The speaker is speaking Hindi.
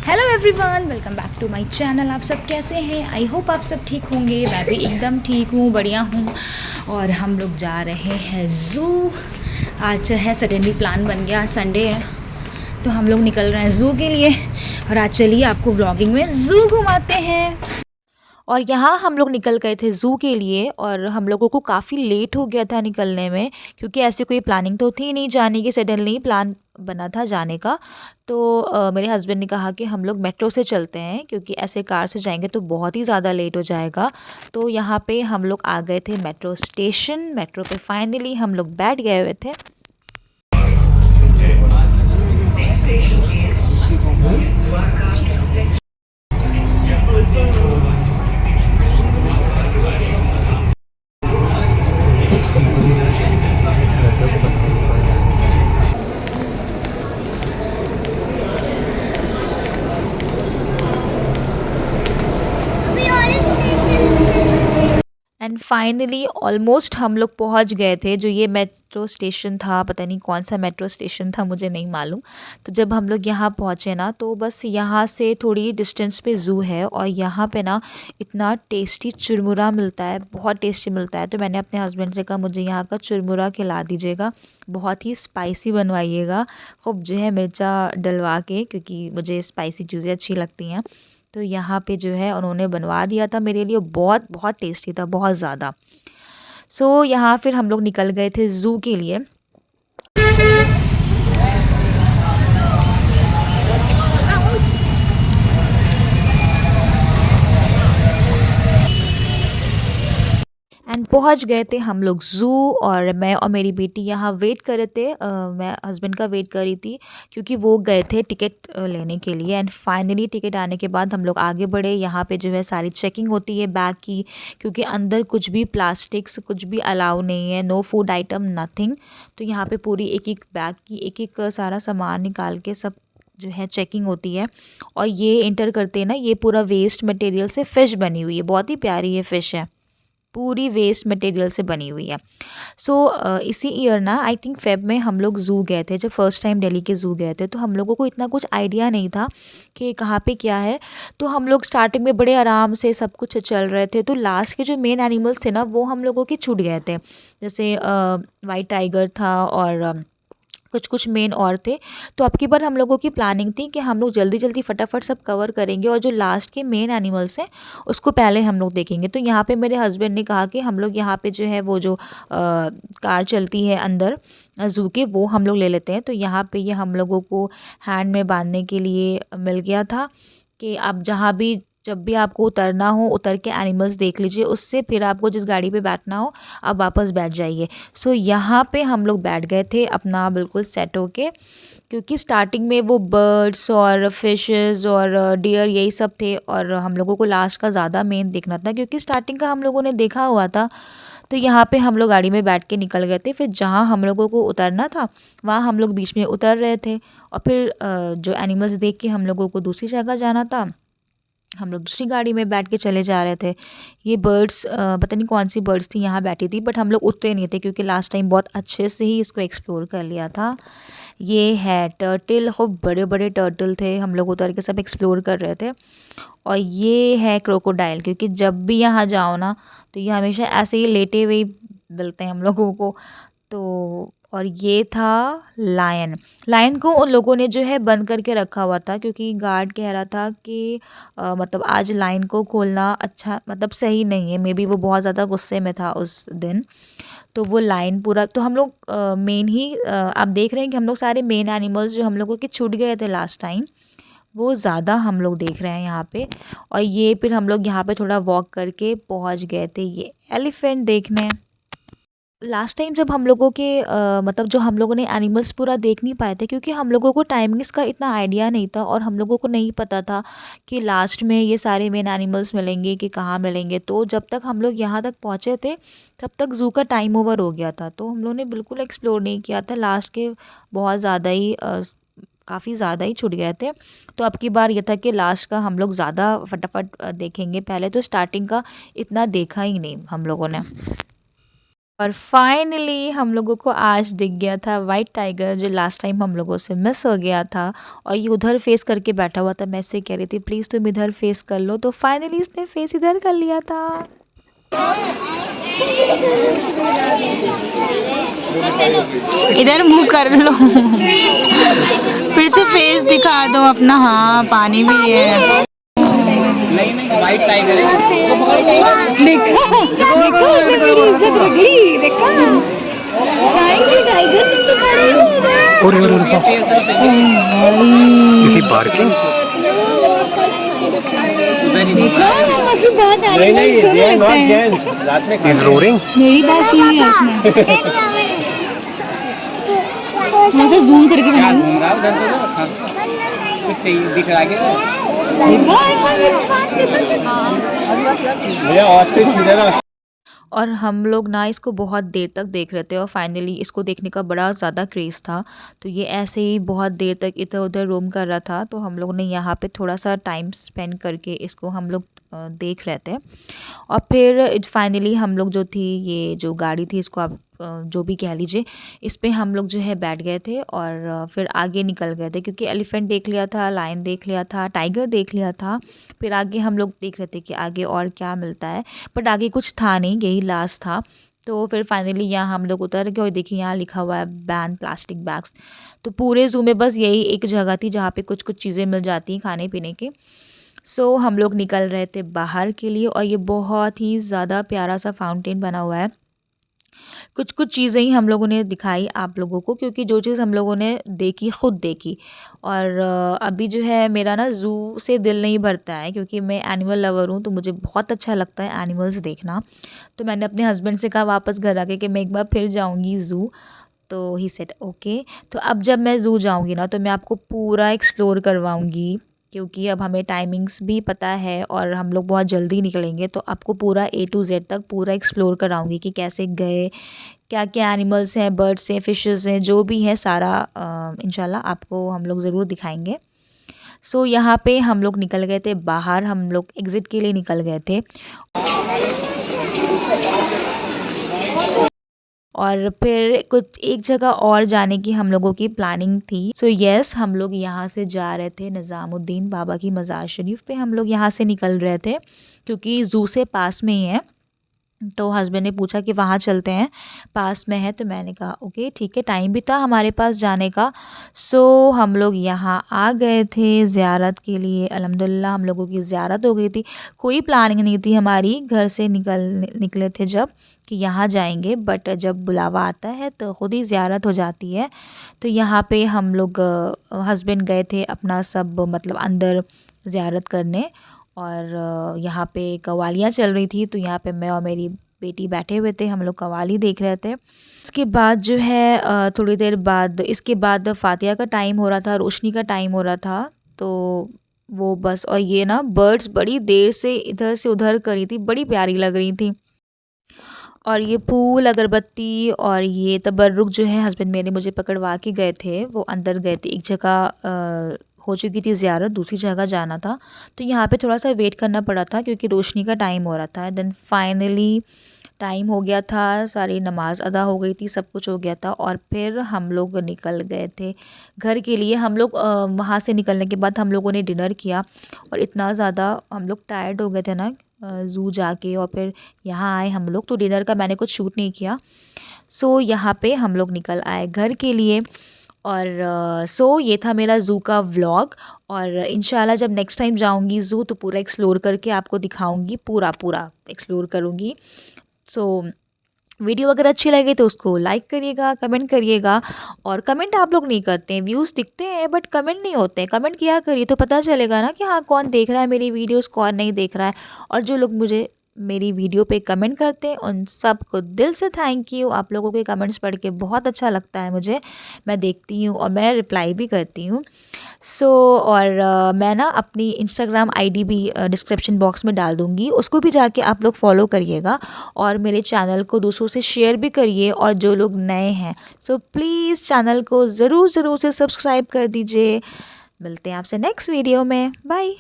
Hello everyone, welcome back to my channel. आप सब कैसे हैं? आई होप आप सब ठीक होंगे। मैं भी एकदम ठीक हूँ, बढ़िया हूँ। और हम लोग जा रहे हैं ज़ू। आज है सडनली प्लान बन गया, आज संडे है तो हम लोग निकल रहे हैं ज़ू के लिए। और आज चलिए आपको व्लॉगिंग में ज़ू घुमाते हैं। और यहाँ हम लोग निकल गए थे ज़ू के लिए और हम लोगों को काफ़ी लेट हो गया था निकलने में, क्योंकि ऐसी कोई प्लानिंग तो थी नहीं जाने की। सडनली प्लान बना था जाने का। तो मेरे हस्बैंड ने कहा कि हम लोग मेट्रो से चलते हैं, क्योंकि ऐसे कार से जाएंगे तो बहुत ही ज़्यादा लेट हो जाएगा। तो यहाँ पे हम लोग आ गए थे मेट्रो स्टेशन। मेट्रो पे फाइनली हम लोग बैठ गए हुए थे। एंड फाइनली ऑलमोस्ट हम लोग पहुंच गए थे। जो ये मेट्रो स्टेशन था, पता नहीं कौन सा मेट्रो स्टेशन था, मुझे नहीं मालूम। तो जब हम लोग यहाँ पहुँचे ना, तो बस यहाँ से थोड़ी डिस्टेंस पे ज़ू है। और यहाँ पे ना इतना टेस्टी चुरमुरा मिलता है, बहुत टेस्टी मिलता है। तो मैंने अपने हस्बैंड से कहा मुझे यहाँ का चुरमुरा खिला दीजिएगा, बहुत ही स्पाइसी बनवाइएगा, खूब जो है मिर्चा डलवा के, क्योंकि मुझे स्पाइसी चीज़ें अच्छी लगती हैं। तो यहाँ पे जो है उन्होंने बनवा दिया था मेरे लिए, बहुत बहुत टेस्टी था, बहुत ज़्यादा। सो यहाँ फिर हम लोग निकल गए थे ज़ू के लिए। एंड पहुंच गए थे हम लोग ज़ू। और मैं और मेरी बेटी यहाँ वेट कर रहे थे। मैं हस्बैंड का वेट कर रही थी, क्योंकि वो गए थे टिकट लेने के लिए। एंड फाइनली टिकट आने के बाद हम लोग आगे बढ़े। यहाँ पे जो है सारी चेकिंग होती है बैग की, क्योंकि अंदर कुछ भी प्लास्टिक्स कुछ भी अलाउ नहीं है, नो फूड आइटम नथिंग। तो यहाँ पे पूरी एक एक बैग की एक एक सारा सामान निकाल के सब जो है चेकिंग होती है। और ये एंटर करते हैं ना, ये पूरा वेस्ट मटेरियल से फ़िश बनी हुई है, बहुत ही प्यारी ये फ़िश है, पूरी वेस्ट मटेरियल से बनी हुई है। सो इसी ईयर ना, आई थिंक फेब में हम लोग ज़ू गए थे। जब फर्स्ट टाइम दिल्ली के ज़ू गए थे तो हम लोगों को इतना कुछ आइडिया नहीं था कि कहाँ पे क्या है। तो हम लोग स्टार्टिंग में बड़े आराम से सब कुछ चल रहे थे। तो लास्ट के जो मेन एनिमल्स थे ना, वो हम लोगों के छूट गए थे। जैसे वाइट टाइगर था और कुछ कुछ मेन और थे। तो अब की बार हम लोगों की प्लानिंग थी कि हम लोग जल्दी जल्दी फटाफट सब कवर करेंगे, और जो लास्ट के मेन एनिमल्स हैं उसको पहले हम लोग देखेंगे। तो यहाँ पे मेरे हस्बैंड ने कहा कि हम लोग यहाँ पे जो है वो जो कार चलती है अंदर ज़ू के, वो हम लोग ले लेते हैं। तो यहाँ पे ये हम लोगों को हैंड में बांधने के लिए मिल गया था कि आप जहाँ भी जब भी आपको उतरना हो, उतर के एनिमल्स देख लीजिए, उससे फिर आपको जिस गाड़ी पे बैठना हो आप वापस बैठ जाइए। सो यहाँ पे हम लोग बैठ गए थे अपना बिल्कुल सेट होके, क्योंकि स्टार्टिंग में वो बर्ड्स और फिशेस और डियर यही सब थे। और हम लोगों को लास्ट का ज़्यादा मेन देखना था, क्योंकि स्टार्टिंग का हम लोगों ने देखा हुआ था। तो यहाँ पे हम लोग गाड़ी में बैठ के निकल गए थे। फिर जहाँ हम लोगों को उतरना था वहाँ हम लोग बीच में उतर रहे थे। और फिर जो एनिमल्स देख के हम लोगों को दूसरी जगह जाना था, हम लोग दूसरी गाड़ी में बैठ के चले जा रहे थे। ये बर्ड्स पता नहीं कौन सी बर्ड्स थी यहाँ बैठी थी, बट हम लोग उतरे नहीं थे, क्योंकि लास्ट टाइम बहुत अच्छे से ही इसको एक्सप्लोर कर लिया था। ये है टर्टल, खूब बड़े बड़े टर्टल थे, हम लोग उतर के सब एक्सप्लोर कर रहे थे। और ये है क्रोकोडाइल, क्योंकि जब भी यहाँ जाओ ना तो ये हमेशा ऐसे ही लेटे हुए ही मिलते हैं हम लोगों को। तो और ये था लायन। लायन को उन लोगों ने जो है बंद करके रखा हुआ था, क्योंकि गार्ड कह रहा था कि मतलब आज लायन को खोलना अच्छा मतलब सही नहीं है। मे बी वो बहुत ज़्यादा गुस्से में था उस दिन। तो वो लायन पूरा, तो हम लोग मेन ही आप देख रहे हैं कि हम लोग सारे मेन एनिमल्स जो हम लोगों के छूट गए थे लास्ट टाइम, वो ज़्यादा हम लोग देख रहे हैं यहाँ पे। और ये फिर हम लोग यहाँ पे थोड़ा वॉक करके पहुँच गए थे ये एलिफेंट देखने। लास्ट टाइम जब हम लोगों के मतलब जो हम लोगों ने एनिमल्स पूरा देख नहीं पाए थे, क्योंकि हम लोगों को टाइमिंग्स का इतना आइडिया नहीं था, और हम लोगों को नहीं पता था कि लास्ट में ये सारे मेन एनिमल्स मिलेंगे कि कहाँ मिलेंगे। तो जब तक हम लोग यहाँ तक पहुँचे थे तब तक ज़ू का टाइम ओवर हो गया था। तो हम लोगों ने बिल्कुल एक्सप्लोर नहीं किया था, लास्ट के बहुत ज़्यादा ही काफ़ी ज़्यादा ही छूट गए थे। तो अब की बार ये था कि लास्ट का हम लोग ज़्यादा फटाफट देखेंगे। पहले तो स्टार्टिंग का इतना देखा ही नहीं हम लोगों ने। और फाइनली हम लोगों को आज दिख गया था वाइट टाइगर, जो लास्ट टाइम हम लोगों से मिस हो गया था। और ये उधर फेस करके बैठा हुआ था। मैं इससे कह रही थी प्लीज़ तुम इधर फेस कर लो, तो फाइनली इसने फेस इधर कर लिया था। इधर मुंह कर लो। फिर से फेस दिखा दो अपना। हाँ, पानी भी है। नहीं नहीं, वाइट टाइगर है। देखा देखा उसने मेरी इज्जत रखी। देखा फ्लाइंग टाइगर से तो खड़े हो गए। किसी पार्किंग देखा मामा की बात आ रही है। रात में इज रोरिंग। मेरी बात सुनी है उसने। वहाँ से जूम करके क्या बना घूम रहा है उधर तो कुछ दिख रहा है भैया ऑस्ट्रिच। और हम लोग ना इसको बहुत देर तक देख रहे थे और फाइनली इसको देखने का बड़ा ज़्यादा क्रेज़ था। तो ये ऐसे ही बहुत देर तक इधर उधर रोम कर रहा था। तो हम लोग ने यहाँ पे थोड़ा सा टाइम स्पेंड करके इसको हम लोग देख रहे थे। और फिर फाइनली हम लोग जो थी, ये जो गाड़ी थी, इसको आप जो भी कह लीजिए, इस पे हम लोग जो है बैठ गए थे और फिर आगे निकल गए थे। क्योंकि एलिफेंट देख लिया था, लायन देख लिया था, टाइगर देख लिया था। फिर आगे हम लोग देख रहे थे कि आगे और क्या मिलता है, बट आगे कुछ था नहीं, यही लास्ट था। तो फिर फाइनली यहाँ हम लोग उतर गए और देखिए यहाँ लिखा हुआ है बैन प्लास्टिक बैग्स। तो पूरे ज़ू में बस यही एक जगह थी जहाँ पे कुछ कुछ चीज़ें मिल जाती हैं खाने पीने की। सो हम लोग निकल रहे थे बाहर के लिए और ये बहुत ही ज़्यादा प्यारा सा फाउंटेन बना हुआ है। कुछ कुछ चीज़ें ही हम लोगों ने दिखाई आप लोगों को, क्योंकि जो चीज़ हम लोगों ने देखी खुद देखी। और अभी जो है मेरा ना ज़ू से दिल नहीं भरता है, क्योंकि मैं एनिमल लवर हूँ, तो मुझे बहुत अच्छा लगता है एनिमल्स देखना। तो मैंने अपने हस्बैंड से कहा वापस घर आके कि मैं एक बार फिर जाऊँगी ज़ू। तो ही सेड ओके। तो अब जब मैं ज़ू जाऊँगी ना, तो मैं आपको पूरा एक्सप्लोर करवाऊँगी, क्योंकि अब हमें टाइमिंग्स भी पता है और हम लोग बहुत जल्दी निकलेंगे। तो आपको पूरा A to Z तक पूरा एक्सप्लोर कराऊंगी कि कैसे गए, क्या क्या एनिमल्स हैं, बर्ड्स हैं, फिशेस हैं, जो भी है सारा इंशाल्लाह आपको हम लोग ज़रूर दिखाएंगे। सो यहाँ पे हम लोग निकल गए थे बाहर, हम लोग एग्ज़िट के लिए निकल गए थे। और फिर कुछ एक जगह और जाने की हम लोगों की प्लानिंग थी। सो यस, हम लोग यहाँ से जा रहे थे निज़ामुद्दीन बाबा की मज़ार शरीफ पे। हम लोग यहाँ से निकल रहे थे क्योंकि ज़ू से पास में ही है। तो हस्बैंड ने पूछा कि वहाँ चलते हैं, पास में है। तो मैंने कहा ओके ठीक है, टाइम भी था हमारे पास जाने का। सो हम लोग यहाँ आ गए थे ज़ियारत के लिए। अल्हम्दुलिल्लाह हम लोगों की ज़ियारत हो गई थी। कोई प्लानिंग नहीं थी हमारी, घर से निकले थे जब कि यहाँ जाएंगे, बट जब बुलावा आता है तो ख़ुद ही ज़ियारत हो जाती है। तो यहाँ पे हम लोग हस्बैंड गए थे अपना सब मतलब अंदर ज़ियारत करने। और यहाँ पे कव्वालियाँ चल रही थी, तो यहाँ पे मैं और मेरी बेटी बैठे हुए थे, हम लोग कव्वाली देख रहे थे। उसके बाद जो है थोड़ी देर बाद, इसके बाद फातिहा का टाइम हो रहा था, रोशनी का टाइम हो रहा था। तो वो बस, और ये ना बर्ड्स बड़ी देर से इधर से उधर करी थी, बड़ी प्यारी लग रही थी। और ये फूल, अगरबत्ती और ये तबर्रुक जो है हस्बैंड मेरे मुझे पकड़वा के गए थे। वो अंदर गए थे, एक जगह हो चुकी थी ज़ियारत, दूसरी जगह जाना था। तो यहाँ पे थोड़ा सा वेट करना पड़ा था क्योंकि रोशनी का टाइम हो रहा था। देन फाइनली टाइम हो गया था, सारी नमाज़ अदा हो गई थी, सब कुछ हो गया था। और फिर हम लोग निकल गए थे घर के लिए। हम लोग वहाँ से निकलने के बाद हम लोगों ने डिनर किया और इतना ज़्यादा हम लोग टायर्ड हो गए थे ना ज़ू जाके, और फिर यहाँ आए हम लोग। तो डिनर का मैंने कुछ शूट नहीं किया। सो यहाँ पे हम लोग निकल आए घर के लिए। और सो ये था मेरा ज़ू का व्लॉग। और इंशाल्लाह जब नेक्स्ट टाइम जाऊँगी ज़ू तो पूरा एक्सप्लोर करके आपको दिखाऊँगी, पूरा पूरा एक्सप्लोर करूँगी। सो वीडियो अगर अच्छी लगे तो उसको लाइक करिएगा, कमेंट करिएगा। और कमेंट आप लोग नहीं करते हैं, व्यूज़ दिखते हैं बट कमेंट नहीं होते हैं। कमेंट किया करिए तो पता चलेगा ना कि हाँ कौन देख रहा है मेरी वीडियोस, कौन नहीं देख रहा है। और जो लोग मुझे मेरी वीडियो पे कमेंट करते हैं उन सब को दिल से थैंक यू। आप लोगों के कमेंट्स पढ़ के बहुत अच्छा लगता है मुझे, मैं देखती हूँ और मैं रिप्लाई भी करती हूँ। और मैं ना अपनी इंस्टाग्राम आईडी भी डिस्क्रिप्शन बॉक्स में डाल दूँगी, उसको भी जाके आप लोग फॉलो करिएगा। और मेरे चैनल को दूसरों से शेयर भी करिए। और जो लोग नए हैं सो प्लीज़ चैनल को ज़रूर से सब्सक्राइब कर दीजिए। मिलते हैं आपसे नेक्स्ट वीडियो में, बाय।